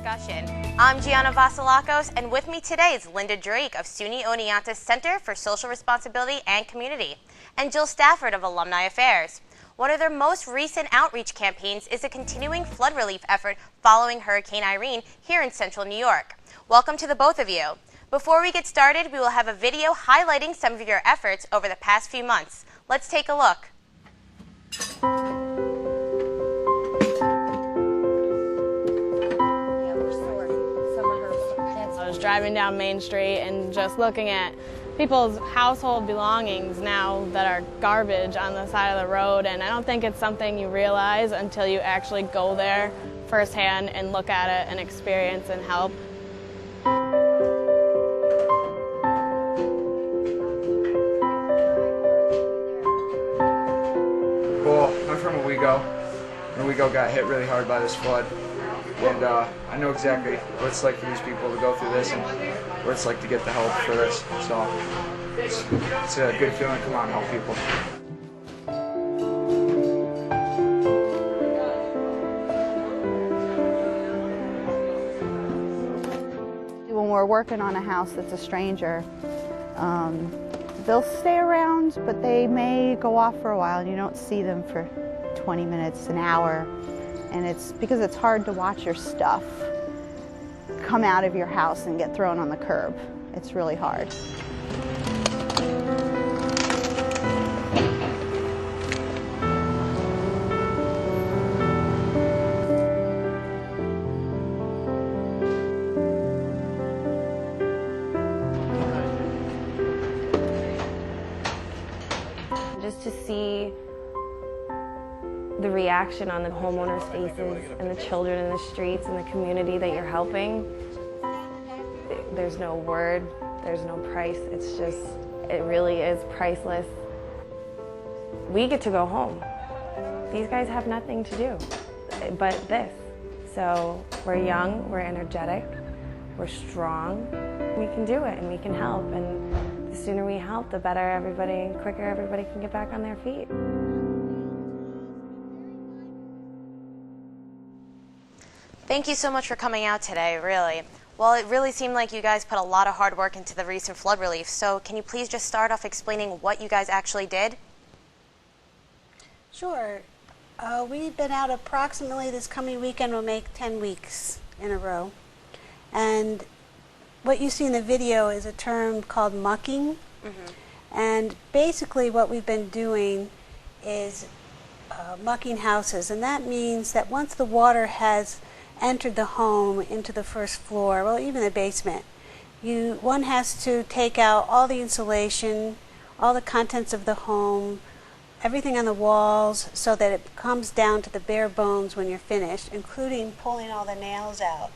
discussion. I'm Gianna Vasilakos, and with me today is Linda Drake of SUNY Oneonta Center for Social Responsibility and Community, and Jill Stafford of Alumni Affairs. One of their most recent outreach campaigns is a continuing flood relief effort following Hurricane Irene here in central New York. Welcome to the both of you. Before we get started, we will have a video highlighting some of your efforts over the past few months. Let's take a look. I was driving down Main Street and just looking at people's household belongings now that are garbage on the side of the road, and I don't think it's something you realize until you actually go there firsthand and look at it and experience and help. Well, I'm from Owego. Owego got hit really hard by this flood, and I know exactly what it's like for these people to go through this and what it's like to get the help for this. So it's a good feeling to come out and help people. When we're working on a house that's a stranger, they'll stay around, but they may go off for a while. You don't see them for 20 minutes, an hour, and it's because it's hard to watch your stuff come out of your house and get thrown on the curb. It's really hard. Just to see the reaction on the homeowners' faces and the children in the streets and the community that you're helping, there's no word, there's no price. It's just, it really is priceless. We get to go home. These guys have nothing to do but this. So we're young, we're energetic, we're strong. We can do it and we can help. And the sooner we help, the better everybody, quicker everybody can get back on their feet. Thank you so much for coming out today, really. Well, it really seemed like you guys put a lot of hard work into the recent flood relief, so can you please just start off explaining what you guys actually did? Sure. We've been out approximately this coming weekend will make 10 weeks in a row. And what you see in the video is a term called mucking. And basically what we've been doing is mucking houses, and that means that once the water has entered the home into the first floor, well, even the basement, one has to take out all the insulation, all the contents of the home, everything on the walls, so that it comes down to the bare bones when you're finished, including pulling all the nails out.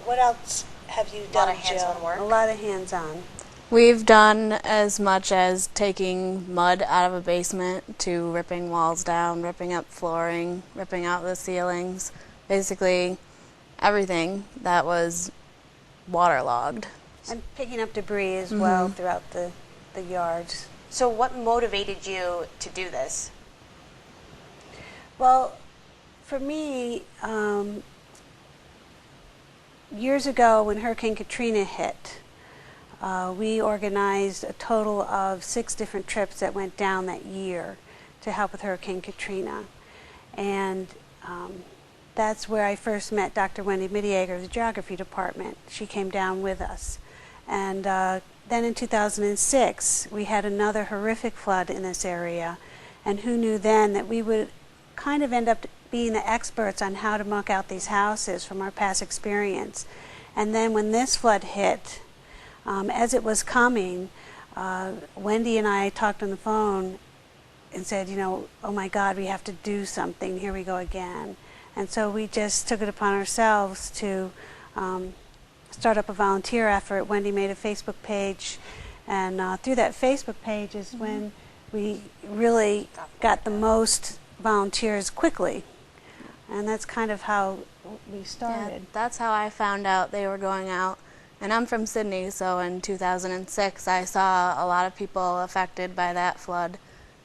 What else have you done, A lot of Jill? hands-on work. A lot of hands-on. We've done as much as taking mud out of a basement to ripping walls down, ripping up flooring, ripping out the ceilings, basically everything that was waterlogged. And picking up debris as well throughout the yards. So what motivated you to do this? Well, for me, years ago when Hurricane Katrina hit, we organized a total of 6 different trips that went down that year to help with Hurricane Katrina. And that's where I first met Dr. Wendy Middiager of the Geography Department. She came down with us. And then in 2006, we had another horrific flood in this area. And who knew then that we would kind of end up being the experts on how to muck out these houses from our past experience. And then when this flood hit, as it was coming, Wendy and I talked on the phone and said, you know, oh my God, we have to do something. Here we go again. And so we just took it upon ourselves to start up a volunteer effort. Wendy made a Facebook page, and through that Facebook page is when we really got the most volunteers quickly. And that's kind of how we started. Yeah, that's how I found out they were going out. And I'm from Sydney, so in 2006 I saw a lot of people affected by that flood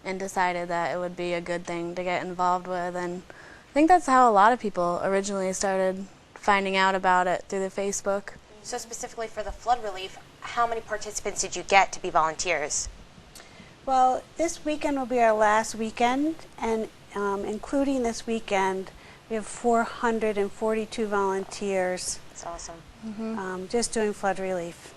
and decided that it would be a good thing to get involved with. And I think that's how a lot of people originally started finding out about it through the Facebook. So specifically for the flood relief, how many participants did you get to be volunteers? Well, this weekend will be our last weekend, and including this weekend, we have 442 volunteers. That's awesome. Just doing flood relief.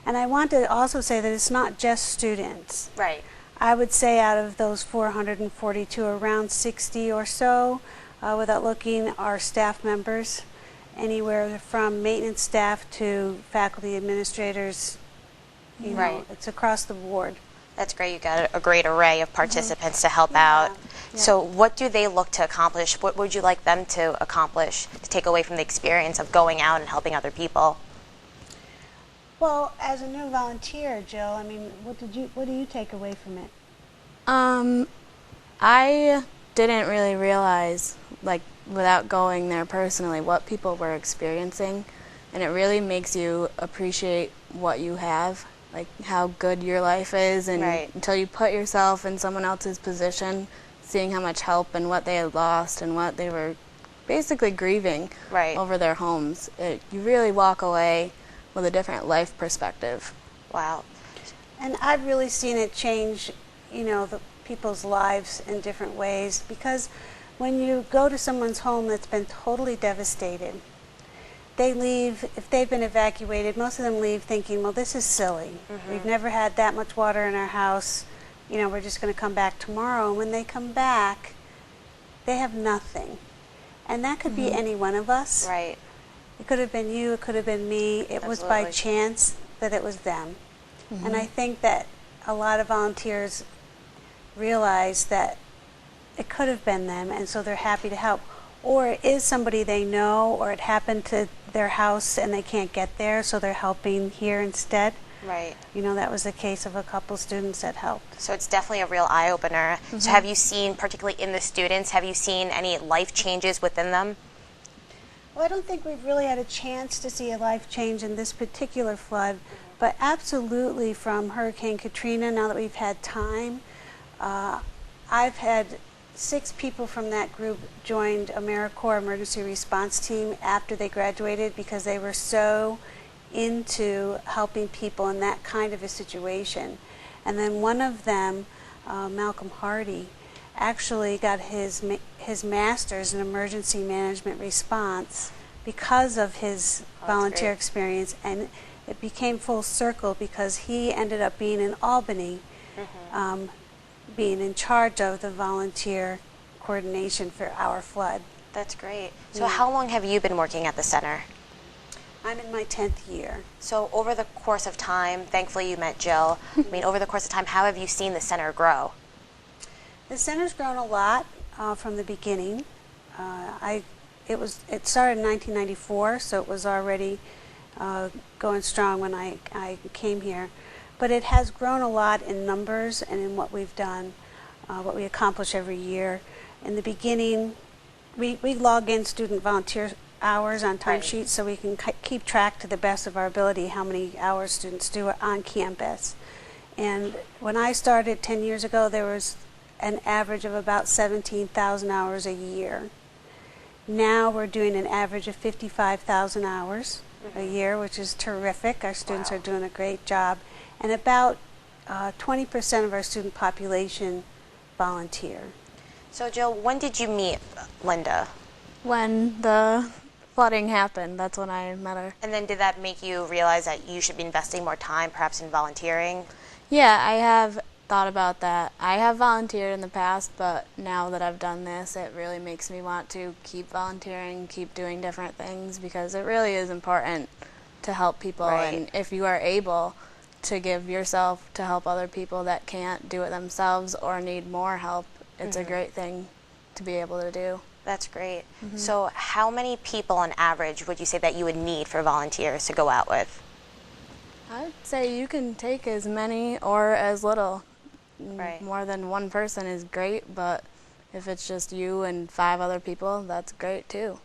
And I want to also say that it's not just students. Right. I would say out of those 442, around 60 or so, without looking, are staff members, anywhere from maintenance staff to faculty administrators. You know, Right. it's across the board. That's great. You got a great array of participants to help out. Yeah. So what do they look to accomplish? What would you like them to accomplish to take away from the experience of going out and helping other people? Well, as a new volunteer, Jill, I mean, what do you take away from it? I didn't really realize, like, without going there personally, what people were experiencing, and it really makes you appreciate what you have, like how good your life is, and Right. until you put yourself in someone else's position, seeing how much help and what they had lost and what they were basically grieving Right. over their homes, you really walk away with a different life perspective. Wow. And I've really seen it change, you know, the people's lives in different ways, because when you go to someone's home that's been totally devastated, they leave, if they've been evacuated, most of them leave thinking, well, this is silly. We've never had that much water in our house. You know, we're just going to come back tomorrow. And when they come back, they have nothing. And that could be any one of us. Right. It could have been you, it could have been me. It was by Absolutely. chance that it was them. And I think that a lot of volunteers realize that it could have been them, and so they're happy to help. Or it is somebody they know, or it happened to their house and they can't get there, so they're helping here instead. Right. You know, that was the case of a couple students that helped. So it's definitely a real eye-opener. So have you seen, particularly in the students, have you seen any life changes within them? Well, I don't think we've really had a chance to see a life change in this particular flood, but absolutely from Hurricane Katrina, now that we've had time, I've had 6 people from that group joined AmeriCorps Emergency Response Team after they graduated because they were so into helping people in that kind of a situation. And then one of them, Malcolm Hardy, actually got his master's in emergency management response because of his volunteer great. experience, and it became full circle because he ended up being in Albany, being in charge of the volunteer coordination for our flood. That's great. So how long have you been working at the center? I'm in my 10th year. So over the course of time, thankfully you met Jill. I mean, over the course of time, how have you seen the center grow? The center's grown a lot from the beginning. It started in 1994, so it was already going strong when I came here. But it has grown a lot in numbers and in what we've done, what we accomplish every year. In the beginning, we log in student volunteer hours on timesheets so we can keep track to the best of our ability how many hours students do on campus. And when I started 10 years ago, there was an average of about 17,000 hours a year. Now we're doing an average of 55,000 hours a year, which is terrific. Our students are doing a great job. And about 20% of our student population volunteer. So Jill, when did you meet Linda? When the flooding happened, that's when I met her. And then did that make you realize that you should be investing more time perhaps in volunteering? Yeah, I have thought about that. I have volunteered in the past, but now that I've done this, it really makes me want to keep volunteering, keep doing different things, because it really is important to help people. Right. And if you are able to give yourself to help other people that can't do it themselves or need more help, it's a great thing to be able to do. That's great. So how many people on average would you say that you would need for volunteers to go out with? I'd say you can take as many or as little. Right. More than one person is great, but if it's just you and 5 other people, that's great too.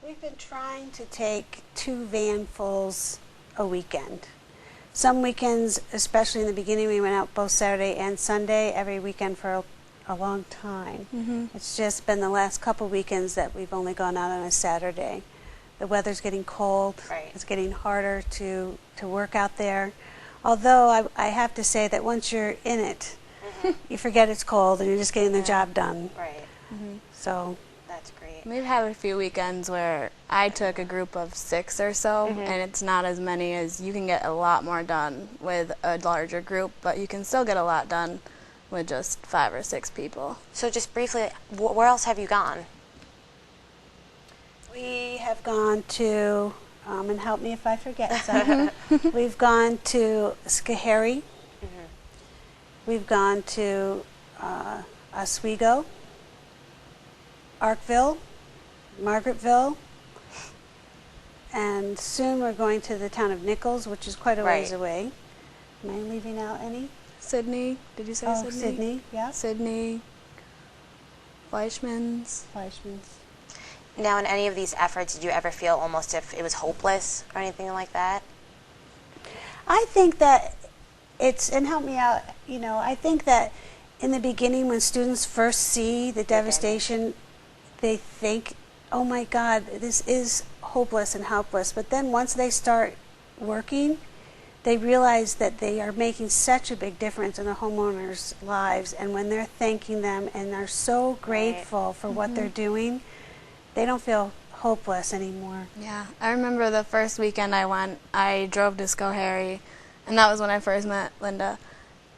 We've been trying to take 2 vanfuls a weekend. Some weekends, especially in the beginning, we went out both Saturday and Sunday, every weekend for a long time. It's just been the last couple weekends that we've only gone out on a Saturday. The weather's getting cold. Right. It's getting harder to work out there. Although I have to say that once you're in it, you forget it's cold and you're just getting the job done. Right. So That's great. We've had a few weekends where I took a group of 6 or so, and it's not as many as you can get a lot more done with a larger group, but you can still get a lot done with just 5 or 6 people. So just briefly, where else have you gone? we have gone to, and help me if I forget some, we've gone to Schoharie, we've gone to Oswego, Arkville, Margaretville, and soon we're going to the town of Nichols, which is quite a ways away. Am I leaving out any? Sydney, did you say Sydney? Sydney, yeah. Sydney, Fleischmann's. Now, in any of these efforts, did you ever feel almost if it was hopeless or anything like that? I think that it's, and help me out, you know, I think that in the beginning when students first see the devastation, they think, oh my God, this is hopeless and helpless. But then once they start working, they realize that they are making such a big difference in the homeowners' lives. And when they're thanking them and are so grateful for what they're doing, they don't feel hopeless anymore. Yeah, I remember the first weekend I went, I drove to Schoharie, and that was when I first met Linda.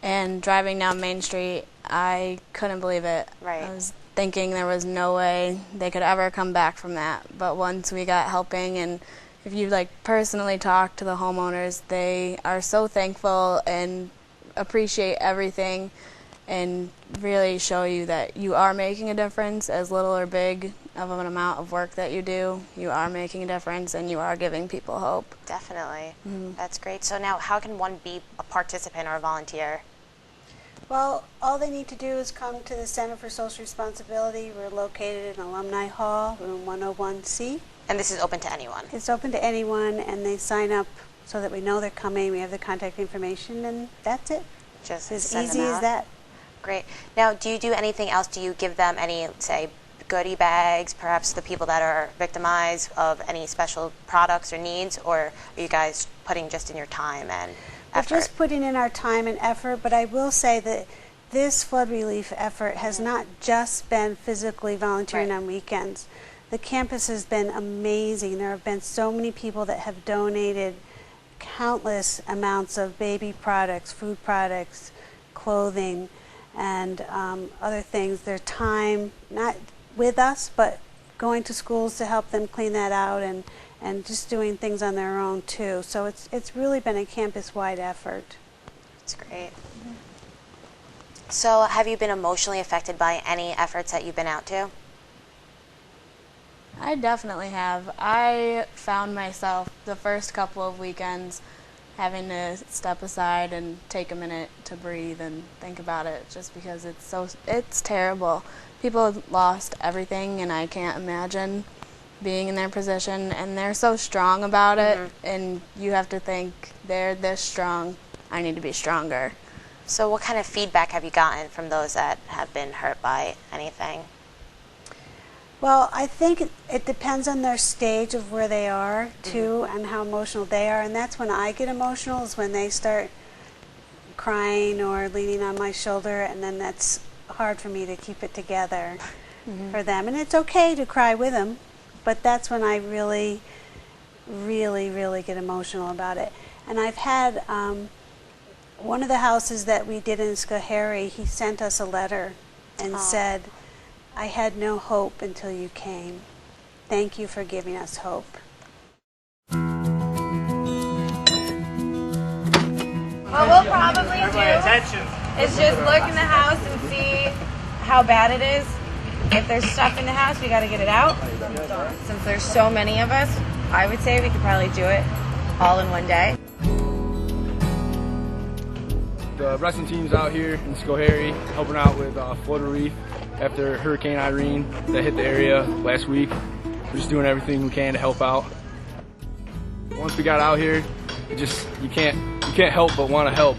And driving down Main Street, I couldn't believe it. Right. I was thinking there was no way they could ever come back from that. But once we got helping, and if you personally talk to the homeowners, they are so thankful and appreciate everything and really show you that you are making a difference, as little or big of an amount of work that you do. You are making a difference and you are giving people hope. Definitely. That's great. So now, how can one be a participant or a volunteer? Well, all they need to do is come to the Center for Social Responsibility. We're located in Alumni Hall, room 101C. And this is open to anyone? It's open to anyone, and they sign up so that we know they're coming. We have the contact information, and that's it. Just as send easy them as out? that. Great. Now, do you do anything else? Do you give them any, say, goodie bags, perhaps the people that are victimized of any special products or needs, or are you guys putting just in your time and effort? We're just putting in our time and effort, but I will say that this flood relief effort has not just been physically volunteering on weekends. The campus has been amazing. There have been so many people that have donated countless amounts of baby products, food products, clothing, and other things. Their time, not with us, but going to schools to help them clean that out, and just doing things on their own too. So it's really been a campus-wide effort. That's great. So have you been emotionally affected by any efforts that you've been out to? I definitely have. I found myself the first couple of weekends having to step aside and take a minute to breathe and think about it, just because it's terrible. People have lost everything, and I can't imagine being in their position, and they're so strong about it, and you have to think, they're this strong, I need to be stronger. So what kind of feedback have you gotten from those that have been hurt by anything? Well, I think it depends on their stage of where they are, too, and how emotional they are. And that's when I get emotional, is when they start crying or leaning on my shoulder, and then that's hard for me to keep it together for them. And it's okay to cry with them, but that's when I really, really, really get emotional about it. And I've had one of the houses that we did in Schoharie, he sent us a letter and said, I had no hope until you came. Thank you for giving us hope. What we'll probably do is just look in the house and see how bad it is. If there's stuff in the house, we got to get it out. Since there's so many of us, I would say we could probably do it all in one day. The wrestling team's out here in Schoharie helping out with flood relief after Hurricane Irene that hit the area last week. We're just doing everything we can to help out. Once we got out here, you can't help but want to help.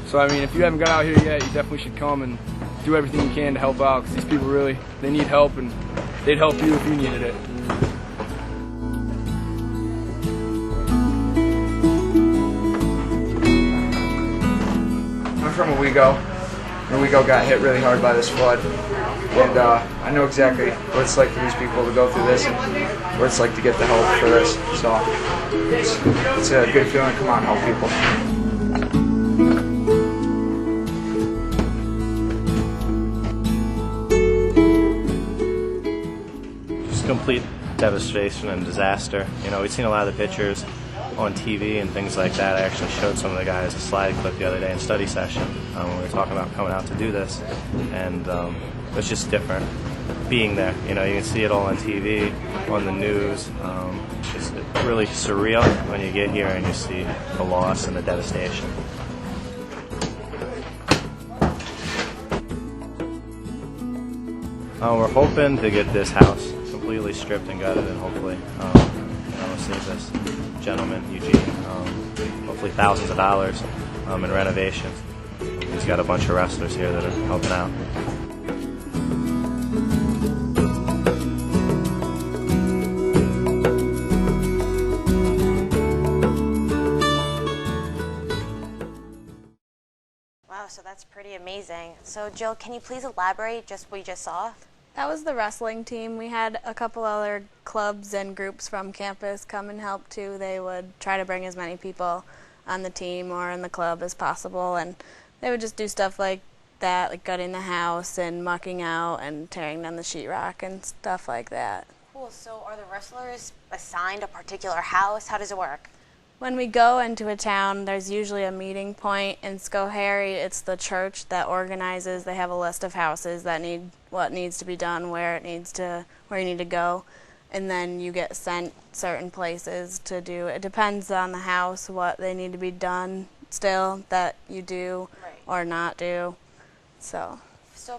So I mean, if you haven't got out here yet, you definitely should come and do everything you can to help out, because these people really, they need help, and they'd help you if you needed it. I'm from Owego. Owego got hit really hard by this flood, and I know exactly what it's like for these people to go through this and what it's like to get the help for this. So it's a good feeling to come out and help people. Just complete devastation and disaster. You know, we've seen a lot of the pictures on TV and things like that. I actually showed some of the guys a slide clip the other day in study session when we were talking about coming out to do this, and it's just different being there. You know, you can see it all on TV, on the news. It's just really surreal when you get here and you see the loss and the devastation. We're hoping to get this house completely stripped and gutted, and hopefully that'll save this gentleman, Eugene, hopefully thousands of dollars in renovations. He's got a bunch of wrestlers here that are helping out. Wow, so that's pretty amazing. So Jill, can you please elaborate just what you just saw? That was the wrestling team. We had a couple other clubs and groups from campus come and help too. They would try to bring as many people on the team or in the club as possible, and they would just do stuff like that, like gutting the house and mucking out and tearing down the sheetrock and stuff like that. Cool. So are the wrestlers assigned a particular house? How does it work? When we go into a town, there's usually a meeting point. In Schoharie, it's the church that organizes. They have a list of houses that need what needs to be done, where you need to go, and then you get sent certain places to do. It depends on the house, what they need to be done still that you do or not do. So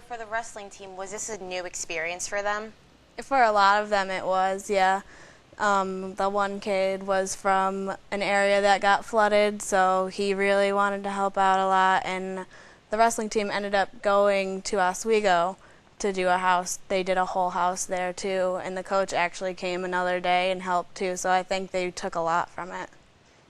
for the wrestling team, was this a new experience for them? For a lot of them, it was, yeah. The one kid was from an area that got flooded, so he really wanted to help out a lot, and the wrestling team ended up going to Oswego to do a house. They did a whole house there too, and the coach actually came another day and helped too, so I think they took a lot from it.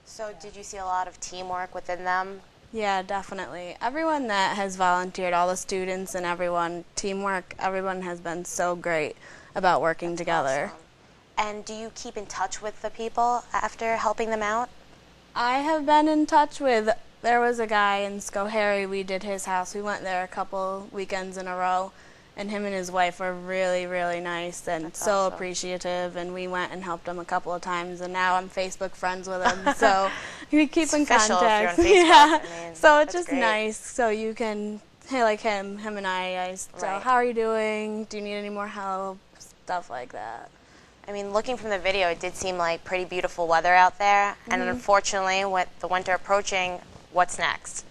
So did you see a lot of teamwork within them? Yeah, definitely. Everyone that has volunteered, all the students and everyone, teamwork, everyone has been so great about working together. Awesome. And do you keep in touch with the people after helping them out? I have been in touch with, there was a guy in Schoharie, we did his house. We went there a couple weekends in a row, and him and his wife were really, really nice and That's so awesome. Appreciative, and we went and helped him a couple of times, and now I'm Facebook friends with him, so we keep in official contact. if you're on Facebook. Yeah, I mean, so it's that's just great. nice, so you can, hey, like him and I so Right. how are you doing? Do you need any more help? Stuff like that. I mean, looking from the video, it did seem like pretty beautiful weather out there. And unfortunately, with the winter approaching, what's next?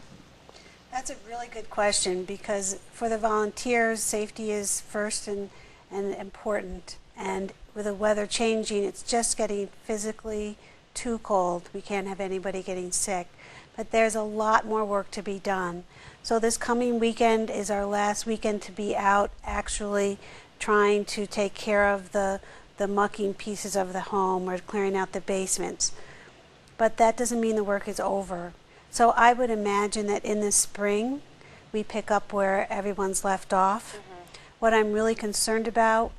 That's a really good question, because for the volunteers, safety is first and important. And with the weather changing, it's just getting physically too cold. We can't have anybody getting sick. But there's a lot more work to be done. So this coming weekend is our last weekend to be out actually trying to take care of the mucking pieces of the home or clearing out the basements. But that doesn't mean the work is over. So I would imagine that in the spring we pick up where everyone's left off. What I'm really concerned about,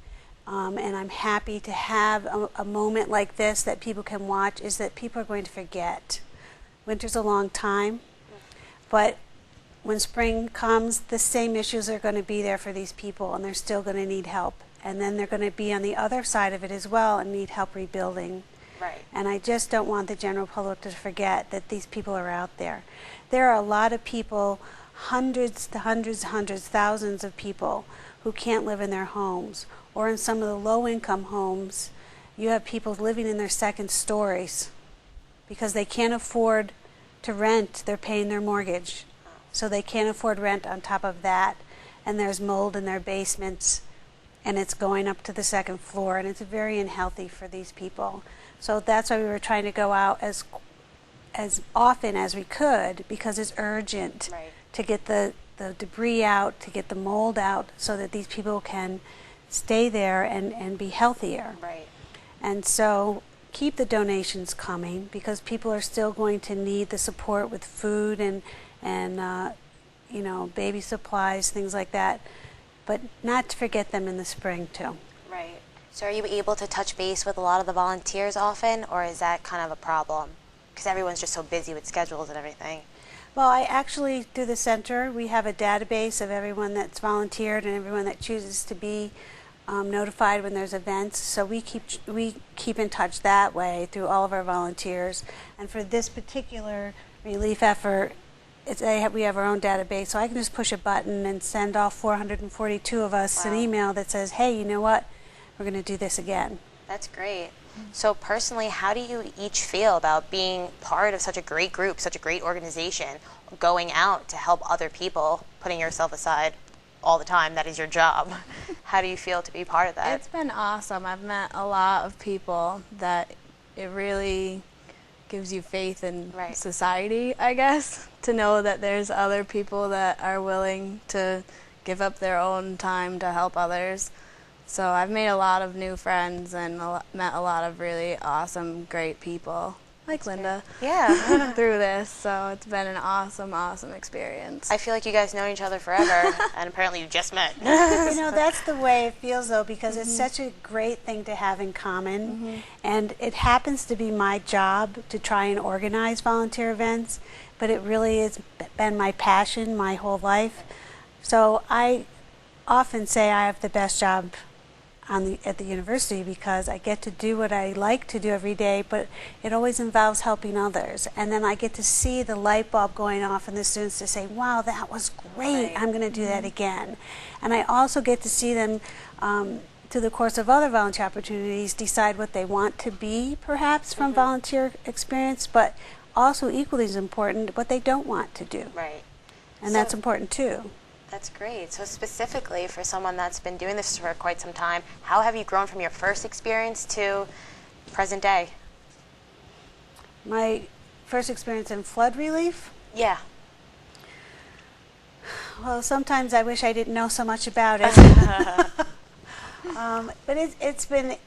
and I'm happy to have a moment like this that people can watch, is that people are going to forget. Winter's a long time, but when spring comes, the same issues are going to be there for these people, and they're still going to need help. And then they're going to be on the other side of it as well and need help rebuilding. Right. And I just don't want the general public to forget that these people are out there. There are a lot of people, hundreds, thousands of people who can't live in their homes. Or in some of the low-income homes, you have people living in their second stories because they can't afford to rent. They're paying their mortgage. So they can't afford rent on top of that. And there's mold in their basements, and it's going up to the second floor, and it's very unhealthy for these people. So that's why we were trying to go out as often as we could, because it's urgent to get the debris out, to get the mold out, so that these people can stay there and be healthier. Right. And so keep the donations coming, because people are still going to need the support with food and you know, baby supplies, things like that, but not to forget them in the spring too. Right. So are you able to touch base with a lot of the volunteers often, or is that kind of a problem? Because everyone's just so busy with schedules and everything. Well, I actually, through the center, we have a database of everyone that's volunteered and everyone that chooses to be notified when there's events. So we keep in touch that way through all of our volunteers. And for this particular relief effort, we have our own database, so I can just push a button and send all 442 of us an email that says, hey, you know what, we're going to do this again. That's great. So personally, how do you each feel about being part of such a great group, such a great organization, going out to help other people, putting yourself aside all the time? That is your job. How do you feel to be part of that? It's been awesome. I've met a lot of people that it really gives you faith in society, I guess, to know that there's other people that are willing to give up their own time to help others. So I've made a lot of new friends and met a lot of really awesome, great people, like Linda, through this. So it's been an awesome, awesome experience. I feel like you guys know each other forever, and apparently you just met. You know, that's the way it feels, though, because it's such a great thing to have in common. And it happens to be my job to try and organize volunteer events, but it really has been my passion my whole life. So I often say I have the best job at the university because I get to do what I like to do every day, but it always involves helping others. And then I get to see the light bulb going off in the students to say, wow, that was great, I'm going to do that again. And I also get to see them, through the course of other volunteer opportunities, decide what they want to be, perhaps, from volunteer experience, but also equally as important, what they don't want to do. Right. And that's important, too. That's great. So specifically for someone that's been doing this for quite some time, how have you grown from your first experience to present day? My first experience in flood relief? Yeah. Well, sometimes I wish I didn't know so much about it. But it's been,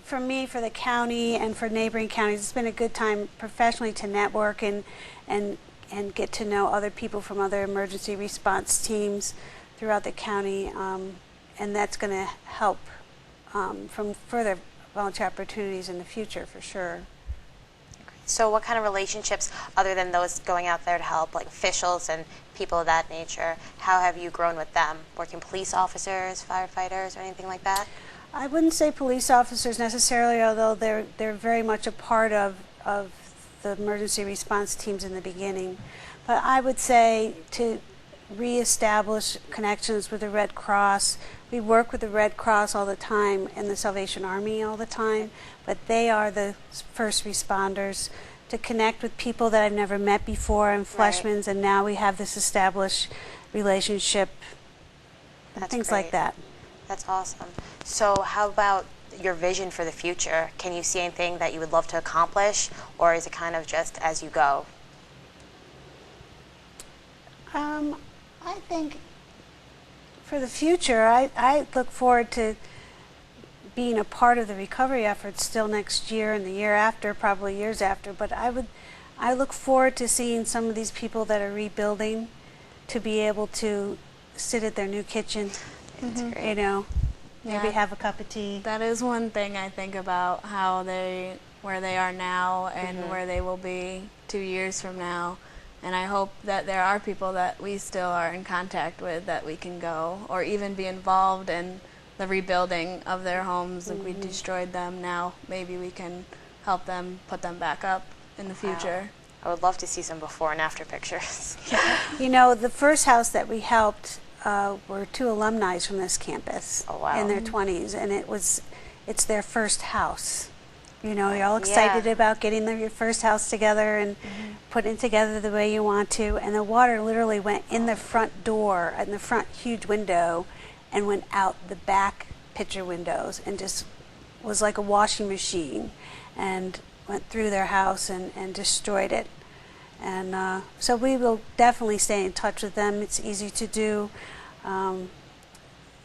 for me, for the county and for neighboring counties, it's been a good time professionally to network and get to know other people from other emergency response teams throughout the county, and that's going to help from further volunteer opportunities in the future, for sure. So what kind of relationships, other than those going out there to help, like officials and people of that nature, how have you grown with them? Working police officers, firefighters, or anything like that? I wouldn't say police officers necessarily, although they're very much a part of the emergency response teams in the beginning. But I would say to reestablish connections with the Red Cross. We work with the Red Cross all the time and the Salvation Army all the time, but they are the first responders. To connect with people that I've never met before and Fleshmans, and now we have this established relationship, things like that. That's awesome. So how about your vision for the future? Can you see anything that you would love to accomplish, or is it kind of just as you go? I think for the future, I look forward to being a part of the recovery efforts still next year and the year after, probably years after. But I look forward to seeing some of these people that are rebuilding to be able to sit at their new kitchen, you know, maybe have a cup of tea. That is one thing I think about, where they are now and where they will be 2 years from now. And I hope that there are people that we still are in contact with that we can go, or even be involved in the rebuilding of their homes. If we destroyed them now, maybe we can help them put them back up in the future. Wow. I would love to see some before and after pictures. You know, the first house that we helped were 2 alumni from this campus in their 20s, and it's their first house. You know, you're all excited about getting your first house together and putting it together the way you want to, and the water literally went in the front door, in the front huge window, and went out the back picture windows, and just was like a washing machine, and went through their house and destroyed it. And so we will definitely stay in touch with them. It's easy to do.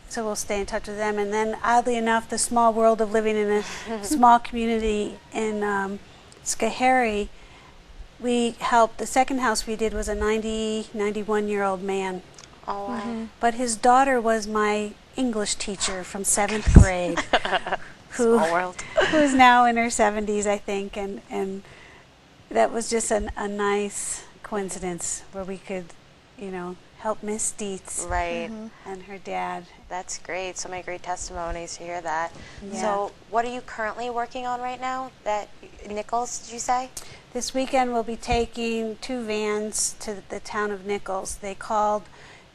So we'll stay in touch with them. And then, oddly enough, the small world of living in a small community in Schoharie, we helped, the second house we did was a 91-year-old man. Oh, wow. But his daughter was my English teacher from 7th grade, Small world. who's now in her 70s, I think, and that was just a nice coincidence where we could, you know, help Miss Dietz Right. and her dad. That's great. So many great testimonies to hear that. Yeah. So what are you currently working on right now? That Nichols, did you say? This weekend we'll be taking 2 vans to the town of Nichols. They called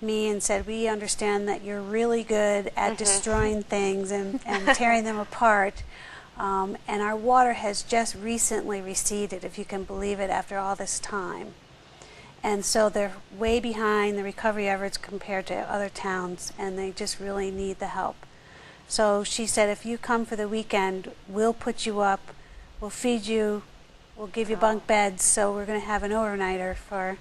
me and said, we understand that you're really good at destroying things and tearing them apart. And our water has just recently receded, if you can believe it, after all this time. And so they're way behind the recovery efforts compared to other towns, and they just really need the help. So she said, if you come for the weekend, we'll put you up, we'll feed you, we'll give you bunk beds, so we're going to have an overnighter for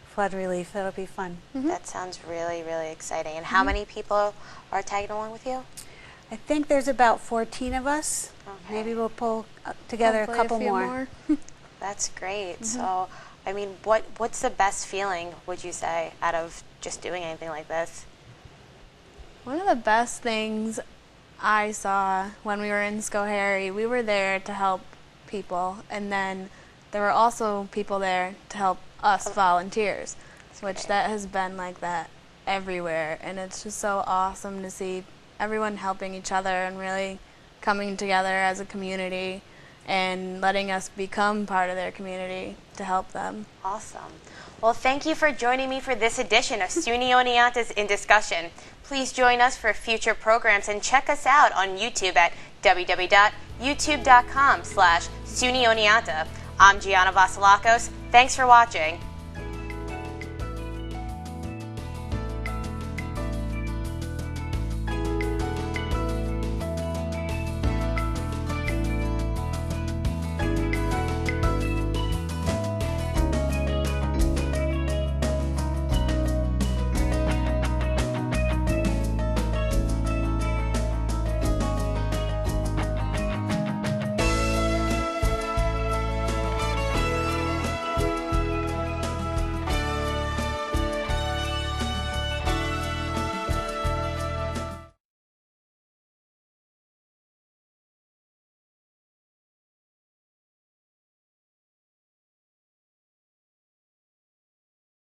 flood relief. That'll be fun. That sounds really, really exciting. And how many people are tagging along with you? I think there's about 14 of us. Okay. Maybe we'll pull together Hopefully a couple few more. That's great. So, I mean, what's the best feeling, would you say, out of just doing anything like this? One of the best things I saw when we were in Schoharie, we were there to help people, and then there were also people there to help us volunteers, which that has been like that everywhere, and it's just so awesome to see everyone helping each other and really coming together as a community and letting us become part of their community to help them. Awesome. Well, thank you for joining me for this edition of SUNY Oneonta's In Discussion. Please join us for future programs and check us out on YouTube at www.youtube.com/SUNY Oneonta. I'm Gianna Vasilakos. Thanks for watching.